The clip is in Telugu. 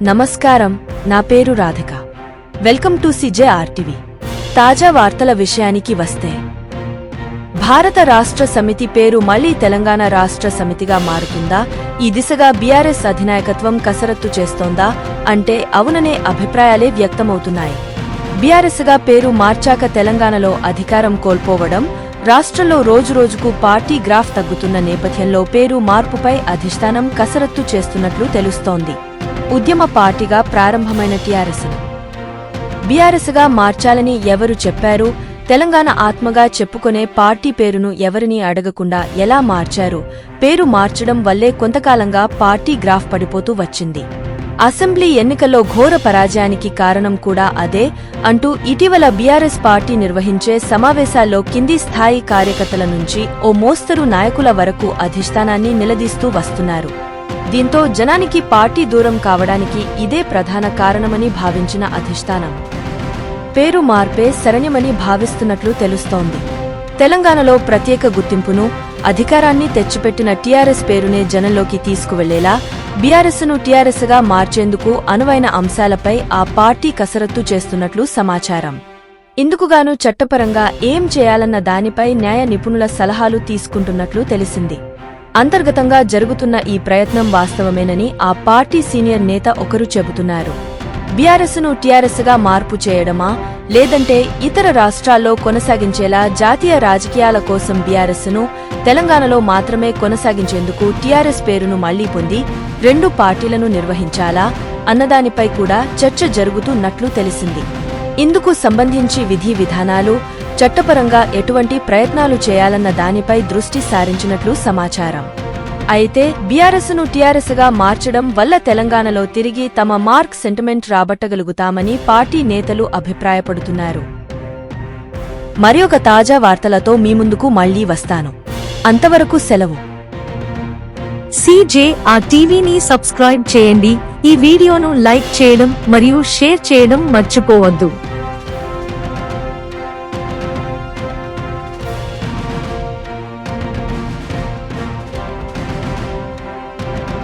నమస్కారం, నా పేరు రాధిక. Welcome to CJRTV. తాజా వార్తల విషయానికి వస్తే, భారత రాష్ట్ర సమితి పేరు మళ్లీ తెలంగాణ రాష్ట్ర సమితిగా మారుతుందా? ఈ దిశగా బీఆర్ఎస్ అధినాయకత్వం కసరత్తు చేస్తోందా అంటే అవుననే అభిప్రాయాలే వ్యక్తమవుతున్నాయి. బీఆర్ఎస్గా పేరు మార్చాక తెలంగాణలో అధికారం కోల్పోవడం, రాష్ట్రంలో రోజురోజుకు పార్టీ గ్రాఫ్ తగ్గుతున్న నేపథ్యంలో పేరు మార్పుపై అధిష్టానం కసరత్తు చేస్తున్నట్లు తెలుస్తోంది. ఉద్యమ పార్టీగా ప్రారంభమైన టీఆర్ఎస్ను బీఆర్ఎస్గా మార్చాలని ఎవరు చెప్పారు? తెలంగాణ ఆత్మగా చెప్పుకునే పార్టీ పేరును ఎవరినీ అడగకుండా ఎలా మార్చారు? పేరు మార్చడం వల్లే కొంతకాలంగా పార్టీ గ్రాఫ్ పడిపోతూ వచ్చింది. అసెంబ్లీ ఎన్నికల్లో ఘోర పరాజయానికి కారణం కూడా అదే అంటూ ఇటీవల బీఆర్ఎస్ పార్టీ నిర్వహించే సమావేశాల్లో కింది స్థాయి కార్యకర్తల నుంచి ఓ మోస్తరు నాయకుల వరకు అధిష్టానాన్ని నిలదీస్తూ వస్తున్నారు. దీంతో జనానికి పార్టీ దూరం కావడానికి ఇదే ప్రధాన కారణమని భావించిన అధిష్టానం పేరు మార్పే శరణ్యమని భావిస్తున్నట్లు తెలుస్తోంది. తెలంగాణలో ప్రత్యేక గుర్తింపును, అధికారాన్ని తెచ్చిపెట్టిన టీఆర్ఎస్ పేరునే జనంలోకి తీసుకువెళ్లేలా బీఆర్ఎస్ను టీఆర్ఎస్గా మార్చేందుకు అనువైన అంశాలపై ఆ పార్టీ కసరత్తు చేస్తున్నట్లు సమాచారం. ఇందుకుగాను చట్టపరంగా ఏం చేయాలన్న దానిపై న్యాయ నిపుణుల సలహాలు తీసుకుంటున్నట్లు తెలిసింది. అంతర్గతంగా జరుగుతున్న ఈ ప్రయత్నం వాస్తవమేనని ఆ పార్టీ సీనియర్ నేత ఒకరు చెబుతున్నారు. బీఆర్ఎస్ను టీఆర్ఎస్గా మార్పు చేయడమా, లేదంటే ఇతర రాష్ట్రాల్లో కొనసాగించేలా జాతీయ రాజకీయాల కోసం బీఆర్ఎస్ను తెలంగాణలో మాత్రమే కొనసాగించేందుకు టీఆర్ఎస్ పేరును మళ్లీ పొంది రెండు పార్టీలను నిర్వహించాలా అన్నదానిపై కూడా చర్చ జరుగుతున్నట్లు తెలిసింది. ఇందుకు సంబంధించి విధి విధానాలు, చట్టపరంగా ఎటువంటి ప్రయత్నాలు చేయాలన్న దానిపై దృష్టి సారించినట్లు సమాచారం. అయితే బీఆర్ఎస్ను టీఆర్ఎస్గా మార్చడం వల్ల తెలంగాణలో తిరిగి తమ మార్క్ సెంటిమెంట్ రాబట్టగలుగుతామని పార్టీ నేతలు అభిప్రాయపడుతున్నారు. మరొక తాజా వార్తలతో మీ ముందుకు మళ్లీ వస్తాను. అంతవరకు సెలవు. CJRTVని సబ్స్క్రైబ్ చేయండి. ఈ వీడియోను లైక్ చేయడం మరియు షేర్ చేయడం మర్చిపోవద్దు.